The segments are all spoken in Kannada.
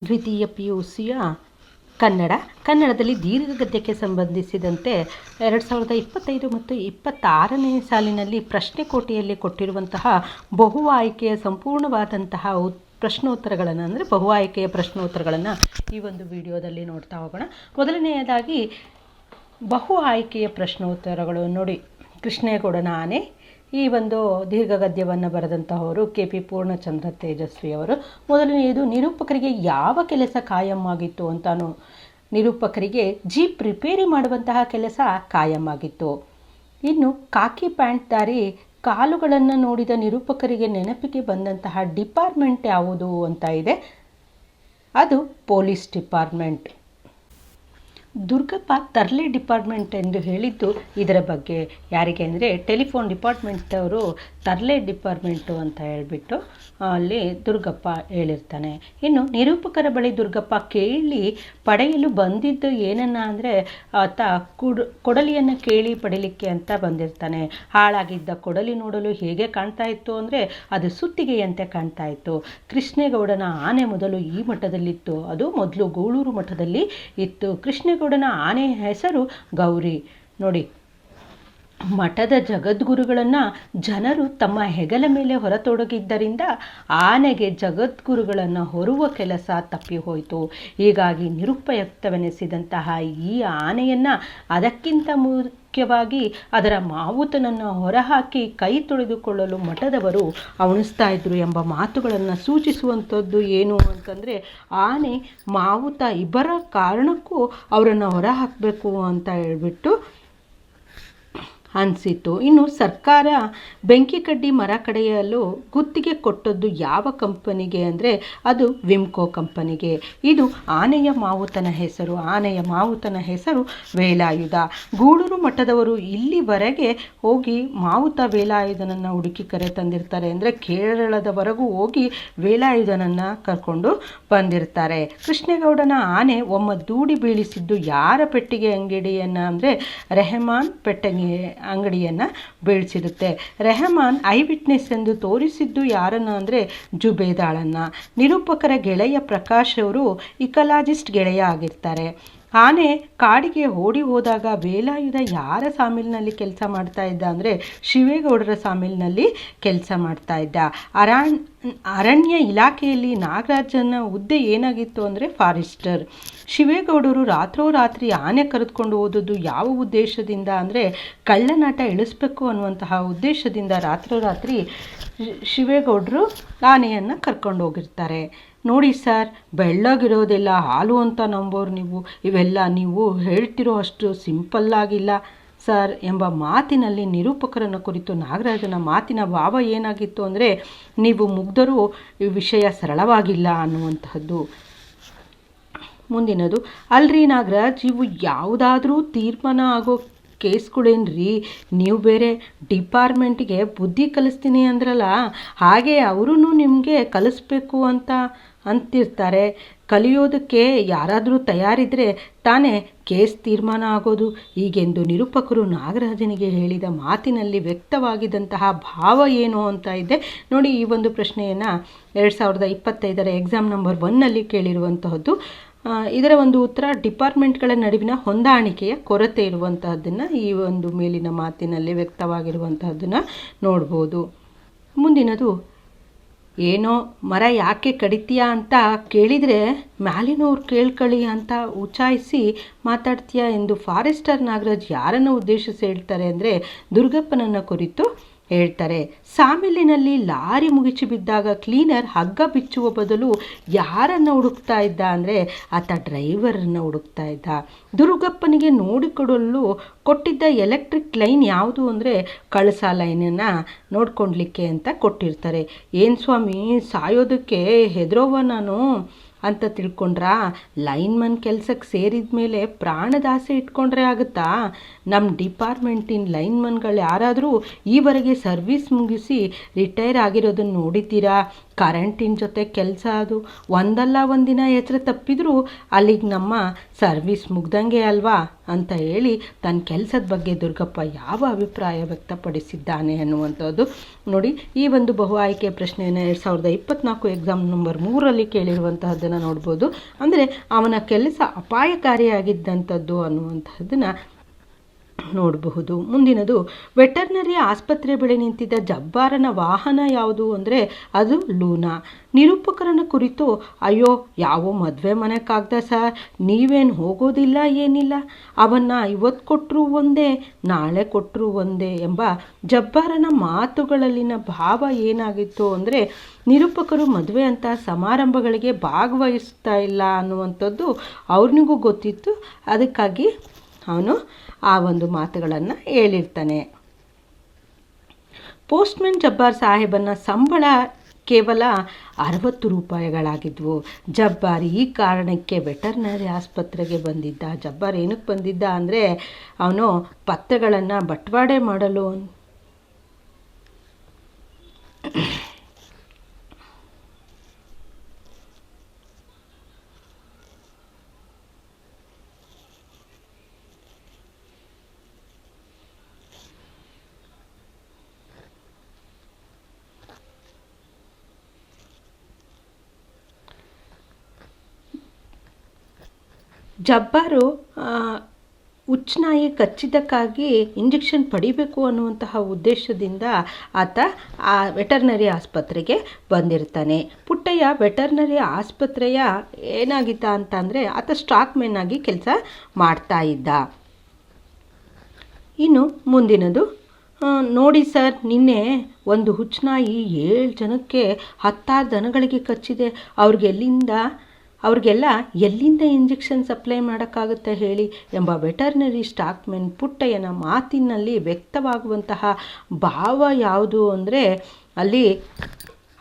ದ್ವಿತೀಯ PUCಯ ಕನ್ನಡದಲ್ಲಿ ದೀರ್ಘಗದ್ಯಕ್ಕೆ ಸಂಬಂಧಿಸಿದಂತೆ 2025 ಮತ್ತು 26ನೇ ಸಾಲಿನಲ್ಲಿ ಪ್ರಶ್ನೆಕೋಟೆಯಲ್ಲಿ ಕೊಟ್ಟಿರುವಂತಹ ಬಹು ಆಯ್ಕೆಯ ಸಂಪೂರ್ಣವಾದಂತಹ ಪ್ರಶ್ನೋತ್ತರಗಳನ್ನು ಅಂದರೆ ಬಹು ಆಯ್ಕೆಯ ಪ್ರಶ್ನೋತ್ತರಗಳನ್ನು ಈ ಒಂದು ವಿಡಿಯೋದಲ್ಲಿ ನೋಡ್ತಾ ಹೋಗೋಣ. ಮೊದಲನೆಯದಾಗಿ ಬಹು ಆಯ್ಕೆಯ ಪ್ರಶ್ನೋತ್ತರಗಳು ನೋಡಿ. ಕೃಷ್ಣೇಗೌಡನ ಆನೆ ಈ ಒಂದು ದೀರ್ಘಗದ್ಯವನ್ನು ಬರೆದಂತಹವರು KP ಪೂರ್ಣಚಂದ್ರ ತೇಜಸ್ವಿಯವರು. ಮೊದಲನೆಯದು, ನಿರೂಪಕರಿಗೆ ಯಾವ ಕೆಲಸ ಕಾಯಂ ಆಗಿತ್ತು ಅಂತಾನು. ನಿರೂಪಕರಿಗೆ ಜೀಪ್ ರಿಪೇರಿ ಮಾಡುವಂತಹ ಕೆಲಸ ಕಾಯಂ ಆಗಿತ್ತು. ಇನ್ನು ಕಾಕಿ ಪ್ಯಾಂಟ್ದಾರಿ ಕಾಲುಗಳನ್ನು ನೋಡಿದ ನಿರೂಪಕರಿಗೆ ನೆನಪಿಗೆ ಬಂದಂತಹ ಡಿಪಾರ್ಟ್ಮೆಂಟ್ ಯಾವುದು ಅಂತ ಇದೆ, ಅದು ಪೊಲೀಸ್ ಡಿಪಾರ್ಟ್ಮೆಂಟ್. ದುರ್ಗಪ್ಪ ತರ್ಲೆ ಡಿಪಾರ್ಟ್ಮೆಂಟ್ ಎಂದು ಹೇಳಿದ್ದು ಇದರ ಬಗ್ಗೆ. ಯಾರಿಗೆ ಅಂದರೆ ಟೆಲಿಫೋನ್ ಡಿಪಾರ್ಟ್ಮೆಂಟ್ ಅವರು ತರ್ಲೆ ಡಿಪಾರ್ಟ್ಮೆಂಟು ಅಂತ ಹೇಳ್ಬಿಟ್ಟು ಅಲ್ಲಿ ದುರ್ಗಪ್ಪ ಹೇಳಿರ್ತಾನೆ. ಇನ್ನು ನಿರೂಪಕರ ಬಳಿ ದುರ್ಗಪ್ಪ ಕೇಳಿ ಪಡೆಯಲು ಬಂದಿದ್ದು ಏನನ್ನ ಅಂದರೆ ಆತ ಕೊಡಲಿಯನ್ನು ಕೇಳಿ ಪಡೀಲಿಕ್ಕೆ ಅಂತ ಬಂದಿರ್ತಾನೆ. ಹಾಳಾಗಿದ್ದ ಕೊಡಲಿ ನೋಡಲು ಹೇಗೆ ಕಾಣ್ತಾ ಇತ್ತು ಅಂದರೆ ಅದು ಸುತ್ತಿಗೆಯಂತೆ ಕಾಣ್ತಾ ಇತ್ತು. ಕೃಷ್ಣೇಗೌಡನ ಆನೆ ಮೊದಲು ಈ ಮಠದಲ್ಲಿತ್ತು, ಅದು ಮೊದಲು ಗೂಳೂರು ಮಠದಲ್ಲಿ ಇತ್ತು. ಕೃಷ್ಣೇಗೌಡನ ಆನೆಯ ಹೆಸರು ಗೌರಿ. ನೋಡಿ, ಮಠದ ಜಗದ್ಗುರುಗಳನ್ನು ಜನರು ತಮ್ಮ ಹೆಗಲ ಮೇಲೆ ಹೊರತೊಡಗಿದ್ದರಿಂದ ಆನೆಗೆ ಜಗದ್ಗುರುಗಳನ್ನು ಹೊರುವ ಕೆಲಸ ತಪ್ಪಿ ಹೋಯಿತು. ಹೀಗಾಗಿ ನಿರುಪಯುಕ್ತವೆನಿಸಿದಂತಹ ಈ ಆನೆಯನ್ನು ಅದಕ್ಕಿಂತ ಮುಖ್ಯವಾಗಿ ಅದರ ಮಾವುತನನ್ನು ಹೊರಹಾಕಿ ಕೈ ತೊಳೆದುಕೊಳ್ಳಲು ಮಠದವರು ಅವಣಿಸ್ತಾ ಇದ್ರು ಎಂಬ ಮಾತುಗಳನ್ನು ಸೂಚಿಸುವಂಥದ್ದು ಏನು ಅಂತಂದರೆ, ಆನೆ ಮಾವುತ ಇಬ್ಬರ ಕಾರಣಕ್ಕೂ ಅವರನ್ನು ಹೊರ ಹಾಕಬೇಕು ಅಂತ ಹೇಳ್ಬಿಟ್ಟು ಅನಿಸಿತು. ಇನ್ನು ಸರ್ಕಾರ ಬೆಂಕಿ ಕಡ್ಡಿ ಮರ ಕಡೆಯಲು ಗುತ್ತಿಗೆ ಕೊಟ್ಟದ್ದು ಯಾವ ಕಂಪನಿಗೆ ಅಂದರೆ ಅದು ವಿಮ್ಕೋ ಕಂಪನಿಗೆ. ಇದು ಆನೆಯ ಮಾವುತನ ಹೆಸರು ವೇಲಾಯುಧ. ಗೂಳೂರು ಮಠದವರು ಇಲ್ಲಿವರೆಗೆ ಹೋಗಿ ಮಾವುತ ವೇಲಾಯುಧನನ್ನು ಹುಡುಕಿ ಕರೆ ತಂದಿರ್ತಾರೆ. ಅಂದರೆ ಕೇರಳದವರೆಗೂ ಹೋಗಿ ವೇಲಾಯುಧನನ್ನು ಕರ್ಕೊಂಡು ಬಂದಿರ್ತಾರೆ. ಕೃಷ್ಣೇಗೌಡನ ಆನೆ ಒಮ್ಮ ದೂಡಿ ಬೀಳಿಸಿದ್ದು ಯಾರ ಪೆಟ್ಟಿಗೆ ಅಂಗಡಿಯನ್ನು ಅಂದರೆ ರೆಹಮಾನ್ ಪೆಟ್ಟಿಗೆ ಅಂಗಡಿಯನ್ನು ಬೀಳಿಸಿರುತ್ತೆ. ರೆಹಮಾನ್ ಐ ವಿಟ್ನೆಸ್ ಎಂದು ತೋರಿಸಿದ್ದು ಯಾರನ್ನು ಅಂದರೆ ಜುಬೇದಾಳನ್ನು. ನಿರೂಪಕರ ಗೆಳೆಯ ಪ್ರಕಾಶ್ ಅವರು ಇಕಾಲಜಿಸ್ಟ್ ಗೆಳೆಯ ಆಗಿರ್ತಾರೆ. ಆನೆ ಕಾಡಿಗೆ ಓಡಿ ಹೋದಾಗ ವೇಲಾಯುಧ ಯಾರ ಸಾಮಿಲ್ನಲ್ಲಿ ಕೆಲಸ ಮಾಡ್ತಾ ಇದ್ದ ಅಂದರೆ ಶಿವೇಗೌಡರ ಸಾಮಿಲ್ನಲ್ಲಿ ಕೆಲಸ ಮಾಡ್ತಾ ಇದ್ದ. ಅರಣ್ಯ ಇಲಾಖೆಯಲ್ಲಿ ನಾಗರಾಜನ ಹುದ್ದೆ ಏನಾಗಿತ್ತು ಅಂದರೆ ಫಾರೆಸ್ಟರ್. ಶಿವೇಗೌಡರು ರಾತ್ರೋರಾತ್ರಿ ಆನೆ ಕರೆದುಕೊಂಡು ಹೋದದ್ದು ಯಾವ ಉದ್ದೇಶದಿಂದ ಅಂದರೆ ಕಳ್ಳನಾಟ ಇಳಿಸ್ಬೇಕು ಅನ್ನುವಂತಹ ಉದ್ದೇಶದಿಂದ ರಾತ್ರೋರಾತ್ರಿ ಶಿವೇಗೌಡರು ಆನೆಯನ್ನು ಕರ್ಕೊಂಡು ಹೋಗಿರ್ತಾರೆ. ನೋಡಿ ಸರ್, ಬೆಳ್ಳಗಿರೋದೆಲ್ಲ ಹಾಲು ಅಂತ ನಂಬೋರು ನೀವು, ಇವೆಲ್ಲ ನೀವು ಹೇಳ್ತಿರೋ ಅಷ್ಟು ಸಿಂಪಲ್ಲಾಗಿಲ್ಲ ಸರ್ ಎಂಬ ಮಾತಿನಲ್ಲಿ ನಿರೂಪಕರನ್ನು ಕುರಿತು ನಾಗರಾಜನ ಮಾತಿನ ಭಾವ ಏನಾಗಿತ್ತು ಅಂದರೆ, ನೀವು ಮುಗ್ಧರು, ಈ ವಿಷಯ ಸರಳವಾಗಿಲ್ಲ ಅನ್ನುವಂತಹದ್ದು. ಮುಂದಿನದು, ಅಲ್ರಿ ನಾಗರಾಜ್, ಇವು ಯಾವುದಾದ್ರೂ ತೀರ್ಮಾನ ಆಗೋ ಕೇಸ್ಗಳೇನ್ರಿ? ನೀವು ಬೇರೆ ಡಿಪಾರ್ಟ್ಮೆಂಟಿಗೆ ಬುದ್ಧಿ ಕಲಿಸ್ತೀನಿ ಅಂದ್ರಲ್ಲ, ಹಾಗೆ ಅವರೂ ನಿಮಗೆ ಕಲಿಸ್ಬೇಕು ಅಂತಿರ್ತಾರೆ. ಕಲಿಯೋದಕ್ಕೆ ಯಾರಾದರೂ ತಯಾರಿದ್ರೆ ತಾನೇ ಕೇಸ್ ತೀರ್ಮಾನ ಆಗೋದು. ಹೀಗೆಂದು ನಿರೂಪಕರು ನಾಗರಾಜನಿಗೆ ಹೇಳಿದ ಮಾತಿನಲ್ಲಿ ವ್ಯಕ್ತವಾಗಿದ್ದಂತಹ ಭಾವ ಏನು ಅಂತ ಇದೆ ನೋಡಿ. ಈ ಒಂದು ಪ್ರಶ್ನೆಯನ್ನು 2025ರ ಎಕ್ಸಾಮ್ ನಂಬರ್ 1ನಲ್ಲಿ ಕೇಳಿರುವಂತಹದ್ದು. ಇದರ ಒಂದು ಉತ್ತರ ಡಿಪಾರ್ಟ್ಮೆಂಟ್ಗಳ ನಡುವಿನ ಹೊಂದಾಣಿಕೆಯ ಕೊರತೆ ಇರುವಂತಹದ್ದನ್ನು ಈ ಒಂದು ಮೇಲಿನ ಮಾತಿನಲ್ಲಿ ವ್ಯಕ್ತವಾಗಿರುವಂತಹದ್ದನ್ನು ನೋಡ್ಬೋದು. ಮುಂದಿನದು, ಏನೋ ಮರ ಯಾಕೆ ಕಡಿತೀಯಾ ಅಂತ ಕೇಳಿದರೆ ಮ್ಯಾಲಿನವ್ರು ಕೇಳ್ಕೊಳ್ಳಿ ಅಂತ ಉಚಾಯಿಸಿ ಮಾತಾಡ್ತೀಯಾ ಎಂದು ಫಾರೆಸ್ಟರ್ ನಾಗರಾಜ್ ಯಾರನ್ನು ಉದ್ದೇಶಿಸಿ ಹೇಳ್ತಾರೆ ಅಂದರೆ ದುರ್ಗಪ್ಪನನ್ನು ಕುರಿತು ಹೇಳ್ತಾರೆ. ಸಾಮಿಲಿನಲ್ಲಿ ಲಾರಿ ಮುಗಿಸಿ ಬಿದ್ದಾಗ ಕ್ಲೀನರ್ ಹಗ್ಗ ಬಿಚ್ಚುವ ಬದಲು ಯಾರನ್ನು ಹುಡುಕ್ತಾ ಇದ್ದ ಅಂದರೆ ಆತ ಡ್ರೈವರನ್ನು ಹುಡುಕ್ತಾ ಇದ್ದ. ದುರ್ಗಪ್ಪನಿಗೆ ನೋಡಿಕೊಡಲು ಕೊಟ್ಟಿದ್ದ ಎಲೆಕ್ಟ್ರಿಕ್ ಲೈನ್ ಯಾವುದು ಅಂದರೆ ಕಳಸ ಲೈನನ್ನು ನೋಡ್ಕೊಳ್ಲಿಕ್ಕೆ ಅಂತ ಕೊಟ್ಟಿರ್ತಾರೆ. ಏನು ಸ್ವಾಮಿ, ಸಾಯೋದಕ್ಕೆ ಹೆದರೋವ ನಾನು ಅಂತ ತಿಳ್ಕೊಂಡ್ರಾ? ಲೈನ್ಮನ್ ಕೆಲಸಕ್ಕೆ ಸೇರಿದ ಮೇಲೆ ಪ್ರಾಣದಾಸೆ ಇಟ್ಕೊಂಡ್ರೆ ಆಗುತ್ತಾ? ನಮ್ಮ ಡಿಪಾರ್ಟ್ಮೆಂಟಿನ ಲೈನ್ಮನ್ಗಳು ಯಾರಾದರೂ ಈವರೆಗೆ ಸರ್ವಿಸ್ ಮುಗಿಸಿ ರಿಟೈರ್ ಆಗಿರೋದನ್ನು ನೋಡಿದ್ದೀರಾ? ಕರೆಂಟಿನ ಜೊತೆ ಕೆಲಸ ಅದು. ಒಂದಲ್ಲ ಒಂದಿನ ಎಚ್ಚರ ತಪ್ಪಿದರೂ ಅಲ್ಲಿಗೆ ನಮ್ಮ ಸರ್ವಿಸ್ ಮುಗ್ದಂಗೆ ಅಲ್ವಾ ಅಂತ ಹೇಳಿ ತನ್ನ ಕೆಲಸದ ಬಗ್ಗೆ ದುರ್ಗಪ್ಪ ಯಾವ ಅಭಿಪ್ರಾಯ ವ್ಯಕ್ತಪಡಿಸಿದ್ದಾನೆ ಅನ್ನುವಂಥದ್ದು ನೋಡಿ. ಈ ಒಂದು ಬಹು ಆಯ್ಕೆ ಪ್ರಶ್ನೆಯನ್ನು 2024 ಎಕ್ಸಾಮ್ ನಂಬರ್ 3ರಲ್ಲಿ ಕೇಳಿರುವಂತಹದ್ದನ್ನು ನೋಡ್ಬೋದು. ಅಂದರೆ ಅವನ ಕೆಲಸ ಅಪಾಯಕಾರಿಯಾಗಿದ್ದಂಥದ್ದು ಅನ್ನುವಂಥದ್ದನ್ನು ನೋಡಬಹುದು. ಮುಂದಿನದು, ವೆಟರ್ನರಿ ಆಸ್ಪತ್ರೆ ಬಳಿ ನಿಂತಿದ್ದ ಜಬ್ಬಾರನ ವಾಹನ ಯಾವುದು ಅಂದರೆ ಅದು ಲೂನಾ. ನಿರೂಪಕರನ ಕುರಿತು, ಅಯ್ಯೋ ಯಾವ ಮದುವೆ ಮನೆಗಾಗ್ದ ಸರ್, ನೀವೇನು ಹೋಗೋದಿಲ್ಲ ಏನಿಲ್ಲ, ಅವನ್ನ ಇವತ್ತು ಕೊಟ್ಟರು ಒಂದೇ ನಾಳೆ ಕೊಟ್ಟರು ಒಂದೇ ಎಂಬ ಜಬ್ಬಾರನ ಮಾತುಗಳಲ್ಲಿನ ಭಾವ ಏನಾಗಿತ್ತು ಅಂದರೆ ನಿರೂಪಕರು ಮದುವೆ ಅಂತ ಸಮಾರಂಭಗಳಿಗೆ ಭಾಗವಹಿಸ್ತಾ ಇಲ್ಲ ಅನ್ನುವಂಥದ್ದು ಅವ್ರಿಗೂ ಗೊತ್ತಿತ್ತು. ಅದಕ್ಕಾಗಿ ಅವನು ಆ ಒಂದು ಮಾತುಗಳನ್ನು ಹೇಳಿರ್ತಾನೆ. ಪೋಸ್ಟ್ಮನ್ ಜಬ್ಬಾರ್ ಸಾಹೇಬನ ಸಂಬಳ ಕೇವಲ 60 ರೂಪಾಯಿಗಳಾಗಿದ್ವು. ಜಬ್ಬಾರ್ ಈ ಕಾರಣಕ್ಕೆ ವೆಟರ್ನರಿ ಆಸ್ಪತ್ರೆಗೆ ಬಂದಿದ್ದ. ಜಬ್ಬಾರ್ ಏನಕ್ಕೆ ಬಂದಿದ್ದ ಅಂದರೆ ಅವನು ಪತ್ರಗಳನ್ನು ಬಟವಾಡೆ ಮಾಡಲು. ಜಬ್ಬಾರು ಉಚ್ಚನಾಯಿ ಕಚ್ಚಿದ್ದಕ್ಕಾಗಿ ಇಂಜೆಕ್ಷನ್ ಪಡಿಬೇಕು ಅನ್ನುವಂತಹ ಉದ್ದೇಶದಿಂದ ಆತ ಆ ವೆಟರ್ನರಿ ಆಸ್ಪತ್ರೆಗೆ ಬಂದಿರ್ತಾನೆ. ಪುಟ್ಟಯ್ಯ ವೆಟರ್ನರಿ ಆಸ್ಪತ್ರೆಯ ಏನಾಗಿದ್ದ ಅಂತಂದರೆ ಆತ ಸ್ಟಾಕ್ ಮೆನ್ ಆಗಿ ಕೆಲಸ ಮಾಡ್ತಾ ಇದ್ದ. ಇನ್ನು ಮುಂದಿನದು, ನೋಡಿ ಸರ್, ನಿನ್ನೆ ಒಂದು ಹುಚ್ಚನಾಯಿ 7 ಜನಕ್ಕೆ 10 ದನಗಳಿಗೆ ಕಚ್ಚಿದೆ. ಅವ್ರಿಗೆಲ್ಲ ಎಲ್ಲಿಂದ ಇಂಜೆಕ್ಷನ್ ಸಪ್ಲೈ ಮಾಡೋಕ್ಕಾಗುತ್ತೆ ಹೇಳಿ ಎಂಬ ವೆಟರ್ನರಿ ಸ್ಟಾಕ್ಮೆನ್ ಪುಟ್ಟಯ್ಯನ ಮಾತಿನಲ್ಲಿ ವ್ಯಕ್ತವಾಗುವಂತಹ ಭಾವ ಯಾವುದು ಅಂದರೆ ಅಲ್ಲಿ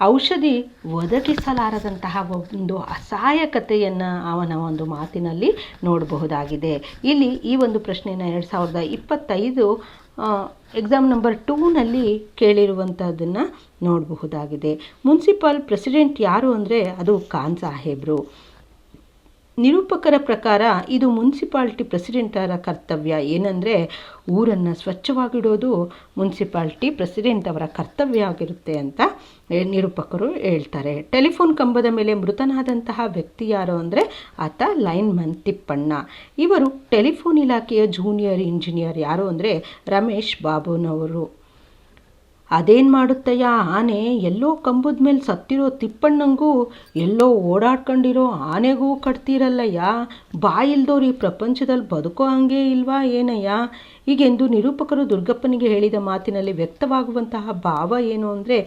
ಔಷಧಿ ಒದಗಿಸಲಾರದಂತಹ ಒಂದು ಅಸಹಾಯಕತೆಯನ್ನು ಅವನ ಒಂದು ಮಾತಿನಲ್ಲಿ ನೋಡಬಹುದಾಗಿದೆ. ಇಲ್ಲಿ ಈ ಒಂದು ಪ್ರಶ್ನೆಯನ್ನು 2025 ಎಕ್ಸಾಮ್ ನಂಬರ್ 2ನಲ್ಲಿ ಕೇಳಿರುವಂಥದ್ದನ್ನು ನೋಡಬಹುದಾಗಿದೆ. ಮುನ್ಸಿಪಲ್ ಪ್ರೆಸಿಡೆಂಟ್ ಯಾರು ಅಂದರೆ ಅದು ಖಾನ್ ಸಾಹೇಬ್ರು. ನಿರೂಪಕರ ಪ್ರಕಾರ ಇದು ಮುನ್ಸಿಪಾಲ್ಟಿ ಪ್ರೆಸಿಡೆಂಟರ ಕರ್ತವ್ಯ. ಏನಂದರೆ ಊರನ್ನು ಸ್ವಚ್ಛವಾಗಿಡೋದು ಮುನ್ಸಿಪಾಲ್ಟಿ ಪ್ರೆಸಿಡೆಂಟ್ ಅವರ ಕರ್ತವ್ಯ ಆಗಿರುತ್ತೆ ಅಂತ ನಿರೂಪಕರು ಹೇಳ್ತಾರೆ. ಟೆಲಿಫೋನ್ ಕಂಬದ ಮೇಲೆ ಮೃತನಾದಂತಹ ವ್ಯಕ್ತಿ ಯಾರು ಅಂದರೆ ಆತ ಲೈನ್ಮನ್ ತಿಪ್ಪಣ್ಣ. ಇವರು ಟೆಲಿಫೋನ್ ಇಲಾಖೆಯ ಜೂನಿಯರ್ ಇಂಜಿನಿಯರ್. ಯಾರು ಅಂದರೆ ರಮೇಶ್ ಬಾಬುನವರು. ಅದೇನು ಮಾಡುತ್ತಯ್ಯ, ಆನೆ ಎಲ್ಲೋ ಕಂಬದ ಮೇಲೆ ಸತ್ತಿರೋ ತಿಪ್ಪಣ್ಣಂಗೂ ಎಲ್ಲೋ ಓಡಾಡ್ಕೊಂಡಿರೋ ಆನೆಗೂ ಕಟ್ತಿರಲ್ಲಯ್ಯ, ಬಾಯಿಲ್ದವ್ರು ಈ ಪ್ರಪಂಚದಲ್ಲಿ ಬದುಕೋ ಹಂಗೆ ಇಲ್ವಾ ಏನಯ್ಯ ಹೀಗೆಂದು ನಿರೂಪಕರು ದುರ್ಗಪ್ಪನಿಗೆ ಹೇಳಿದ ಮಾತಿನಲ್ಲಿ ವ್ಯಕ್ತವಾಗುವಂತಹ ಭಾವ ಏನು ಅಂದರೆ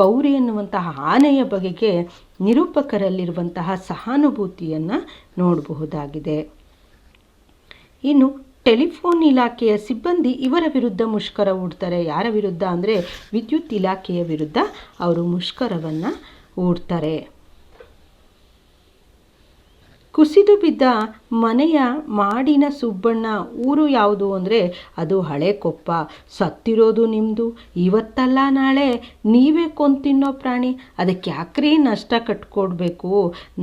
ಗೌರಿ ಎನ್ನುವಂತಹ ಆನೆಯ ಬಗೆಗೆ ನಿರೂಪಕರಲ್ಲಿರುವಂತಹ ಸಹಾನುಭೂತಿಯನ್ನು ನೋಡಬಹುದಾಗಿದೆ. ಇನ್ನು ಟೆಲಿಫೋನ್ ಇಲಾಖೆಯ ಸಿಬ್ಬಂದಿ ಇವರ ವಿರುದ್ಧ ಮುಷ್ಕರ ಹೂಡ್ತಾರೆ. ಯಾರ ವಿರುದ್ಧ ಅಂದರೆ ವಿದ್ಯುತ್ ಇಲಾಖೆಯ ವಿರುದ್ಧ ಅವರು ಮುಷ್ಕರವನ್ನು ಹೂಡ್ತಾರೆ. ಕುಸಿದು ಬಿದ್ದ ಮನೆಯ ಮಾಡಿನ ಸುಬ್ಬಣ್ಣ ಊರು ಯಾವುದು ಅಂದರೆ ಅದು ಹಳೆ ಕೊಪ್ಪ. ಸತ್ತಿರೋದು ನಿಮ್ಮದು, ಇವತ್ತಲ್ಲ ನಾಳೆ ನೀವೇ ಕೊಂದು ತಿನ್ನೋ ಪ್ರಾಣಿ, ಅದಕ್ಕೆ ಯಾಕ್ರಿ ನಷ್ಟ ಕಟ್ಕೊಡ್ಬೇಕು,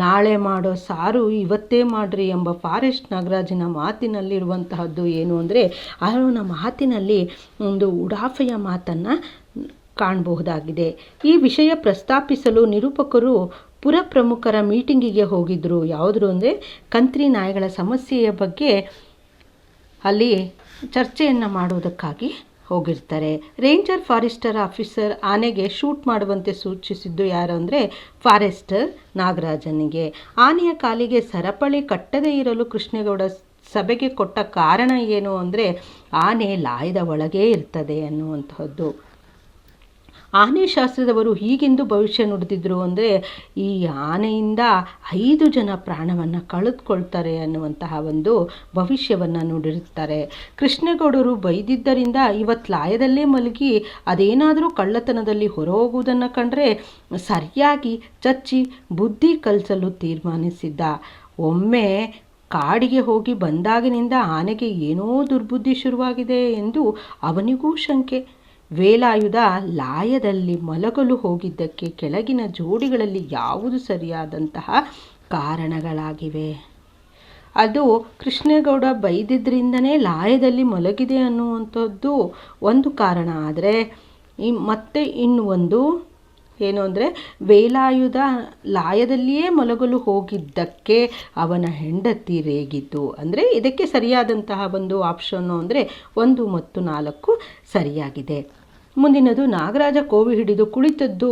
ನಾಳೆ ಮಾಡೋ ಸಾರು ಇವತ್ತೇ ಮಾಡ್ರಿ ಎಂಬ ಫಾರೆಸ್ಟ್ ನಾಗರಾಜನ ಮಾತಿನಲ್ಲಿರುವಂತಹದ್ದು ಏನು ಅಂದರೆ ಅವನ ಮಾತಿನಲ್ಲಿ ಒಂದು ಉಡಾಫೆಯ ಮಾತನ್ನು ಕಾಣಬಹುದಾಗಿದೆ. ಈ ವಿಷಯ ಪ್ರಸ್ತಾಪಿಸಲು ನಿರೂಪಕರು ಪುರ ಪ್ರಮುಖರ ಮೀಟಿಂಗಿಗೆ ಹೋಗಿದ್ದರು. ಯಾವುದ್ರು ಅಂದರೆ ಕಂತ್ರಿ ನಾಯಿಗಳ ಸಮಸ್ಯೆಯ ಬಗ್ಗೆ ಅಲ್ಲಿ ಚರ್ಚೆಯನ್ನು ಮಾಡುವುದಕ್ಕಾಗಿ ಹೋಗಿರ್ತಾರೆ. ರೇಂಜರ್ ಫಾರೆಸ್ಟರ್ ಆಫೀಸರ್ ಆನೆಗೆ ಶೂಟ್ ಮಾಡುವಂತೆ ಸೂಚಿಸಿದ್ದು ಯಾರು ಅಂದರೆ ಫಾರೆಸ್ಟರ್ ನಾಗರಾಜನಿಗೆ. ಆನೆಯ ಕಾಲಿಗೆ ಸರಪಳಿ ಕಟ್ಟದೇ ಇರಲು ಕೃಷ್ಣೇಗೌಡ ಸಭೆಗೆ ಕೊಟ್ಟ ಕಾರಣ ಏನು ಅಂದರೆ ಆನೆ ಲಾಯದ ಒಳಗೇ ಇರ್ತದೆ ಅನ್ನುವಂಥದ್ದು. ಆನೆ ಶಾಸ್ತ್ರದವರು ಹೀಗೆಂದು ಭವಿಷ್ಯ ನುಡಿದಿದ್ರು ಅಂದರೆ ಈ ಆನೆಯಿಂದ 5 ಜನ ಪ್ರಾಣವನ್ನು ಕಳೆದುಕೊಳ್ತಾರೆ ಅನ್ನುವಂತಹ ಒಂದು ಭವಿಷ್ಯವನ್ನು ನುಡಿರುತ್ತಾರೆ. ಕೃಷ್ಣೇಗೌಡರು ಬೈದಿದ್ದರಿಂದ ಇವತ್ತು ಲಾಯದಲ್ಲೇ ಮಲಗಿ ಅದೇನಾದರೂ ಕಳ್ಳತನದಲ್ಲಿ ಹೊರಹೋಗುವುದನ್ನು ಕಂಡ್ರೆ ಸರಿಯಾಗಿ ಚಚ್ಚಿ ಬುದ್ಧಿ ಕಲಿಸಲು ತೀರ್ಮಾನಿಸಿದ್ದ. ಒಮ್ಮೆ ಕಾಡಿಗೆ ಹೋಗಿ ಬಂದಾಗಿನಿಂದ ಆನೆಗೆ ಏನೋ ದುರ್ಬುದ್ಧಿ ಶುರುವಾಗಿದೆ ಎಂದು ಅವನಿಗೂ ಶಂಕೆ. ವೇಲಾಯುಧ ಲಾಯದಲ್ಲಿ ಮಲಗಲು ಹೋಗಿದ್ದಕ್ಕೆ ಕೆಳಗಿನ ಜೋಡಿಗಳಲ್ಲಿ ಯಾವುದು ಸರಿಯಾದಂತಹ ಕಾರಣಗಳಾಗಿವೆ? ಅದು ಕೃಷ್ಣೇಗೌಡ ಬೈದಿದ್ದರಿಂದನೇ ಲಾಯದಲ್ಲಿ ಮಲಗಿದೆ ಅನ್ನುವಂಥದ್ದು ಒಂದು ಕಾರಣ. ಆದರೆ ಮತ್ತೆ ಒಂದು ಏನು ಅಂದರೆ, ವೇಲಾಯುಧ ಲಾಯದಲ್ಲಿಯೇ ಮಲಗಲು ಹೋಗಿದ್ದಕ್ಕೆ ಅವನ ಹೆಂಡತಿ ರೇಗಿದ್ದು. ಅಂದರೆ ಇದಕ್ಕೆ ಸರಿಯಾದಂತಹ ಒಂದು ಆಪ್ಷನ್ನು ಅಂದರೆ 1 ಮತ್ತು 4 ಸರಿಯಾಗಿದೆ. ಮುಂದಿನದು, ನಾಗರಾಜ ಕೋವಿ ಹಿಡಿದು ಕುಳಿತದ್ದು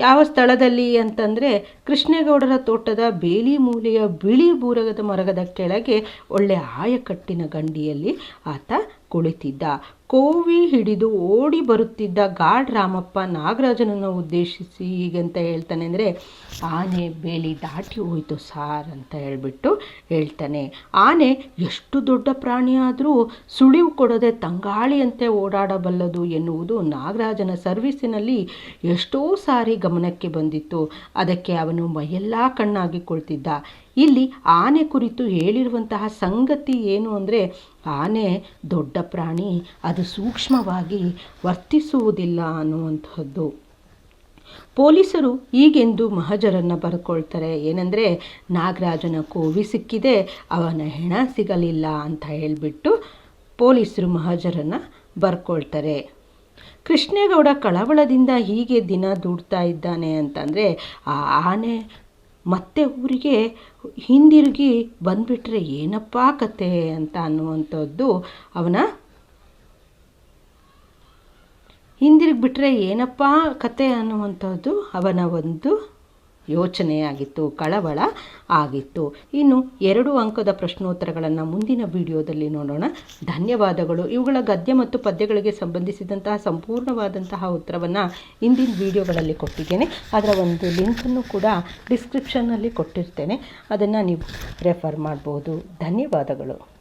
ಯಾವ ಸ್ಥಳದಲ್ಲಿ ಅಂತಂದರೆ, ಕೃಷ್ಣೇಗೌಡರ ತೋಟದ ಬೇಲಿ ಮೂಲೆಯ ಬಿಳಿ ಬೂರಗದ ಮರಗದ ಕೆಳಗೆ ಒಳ್ಳೆ ಆಯಕಟ್ಟಿನ ಗಂಡಿಯಲ್ಲಿ ಆತ ಕುಳಿತಿದ್ದ. ಕೋವಿ ಹಿಡಿದು ಓಡಿ ಬರುತ್ತಿದ್ದ ಗಾರ್ಡ್ ರಾಮಪ್ಪ ನಾಗರಾಜನನ್ನು ಉದ್ದೇಶಿಸಿ ಹೀಗಂತ ಹೇಳ್ತಾನೆ ಅಂದರೆ, ಆನೆ ಬೇಲಿ ದಾಟಿ ಹೋಯಿತು ಸಾರ್ ಅಂತ ಹೇಳ್ತಾನೆ. ಆನೆ ಎಷ್ಟು ದೊಡ್ಡ ಪ್ರಾಣಿಯಾದರೂ ಸುಳಿವು ಕೊಡದೆ ತಂಗಾಳಿಯಂತೆ ಓಡಾಡಬಲ್ಲದು ಎನ್ನುವುದು ನಾಗರಾಜನ ಸರ್ವಿಸಿನಲ್ಲಿ ಎಷ್ಟೋ ಸಾರಿ ಗಮನಕ್ಕೆ ಬಂದಿತ್ತು. ಅದಕ್ಕೆ ಅವನು ಮೈಯೆಲ್ಲ ಕಣ್ಣಾಗಿಕೊಳ್ತಿದ್ದ. ಇಲ್ಲಿ ಆನೆ ಕುರಿತು ಹೇಳಿರುವಂತಹ ಸಂಗತಿ ಏನು ಅಂದರೆ, ಆನೆ ದೊಡ್ಡ ಪ್ರಾಣಿ, ಅದು ಸೂಕ್ಷ್ಮವಾಗಿ ವರ್ತಿಸುವುದಿಲ್ಲ ಅನ್ನುವಂಥದ್ದು. ಪೊಲೀಸರು ಹೀಗೆಂದು ಮಹಜರನ್ನು ಬರ್ಕೊಳ್ತಾರೆ. ಏನಂದರೆ, ನಾಗರಾಜನ ಕೋವಿ ಸಿಕ್ಕಿದೆ, ಅವನ ಹೆಣ ಸಿಗಲಿಲ್ಲ ಅಂತ ಹೇಳಿಬಿಟ್ಟು ಪೊಲೀಸರು ಮಹಜರನ್ನು ಬರ್ಕೊಳ್ತಾರೆ. ಕೃಷ್ಣೇಗೌಡ ಕಳವಳದಿಂದ ಹೀಗೆ ದಿನ ದುಡ್ತಾ ಇದ್ದಾನೆ ಅಂತಂದರೆ, ಆ ಆನೆ ಮತ್ತೆ ಊರಿಗೆ ಹಿಂದಿರುಗಿ ಬಂದುಬಿಟ್ರೆ ಏನಪ್ಪ ಕತೆ ಅಂತ ಅನ್ನುವಂಥದ್ದು ಅವನ ಒಂದು ಯೋಚನೆಯಾಗಿತ್ತು, ಕಳವಳ ಆಗಿತ್ತು. ಇನ್ನು 2 ಅಂಕದ ಪ್ರಶ್ನೋತ್ತರಗಳನ್ನು ಮುಂದಿನ ವಿಡಿಯೋದಲ್ಲಿ ನೋಡೋಣ. ಧನ್ಯವಾದಗಳು. ಇವುಗಳ ಗದ್ಯ ಮತ್ತು ಪದ್ಯಗಳಿಗೆ ಸಂಬಂಧಿಸಿದಂತಹ ಸಂಪೂರ್ಣವಾದಂತಹ ಉತ್ತರವನ್ನು ಹಿಂದಿನ ವಿಡಿಯೋಗಳಲ್ಲಿ ಕೊಟ್ಟಿದ್ದೇನೆ. ಅದರ ಒಂದು ಲಿಂಕನ್ನು ಕೂಡ ಡಿಸ್ಕ್ರಿಪ್ಷನ್ನಲ್ಲಿ ಕೊಟ್ಟಿರ್ತೇನೆ, ಅದನ್ನು ನೀವು ರೆಫರ್ ಮಾಡ್ಬೋದು. ಧನ್ಯವಾದಗಳು.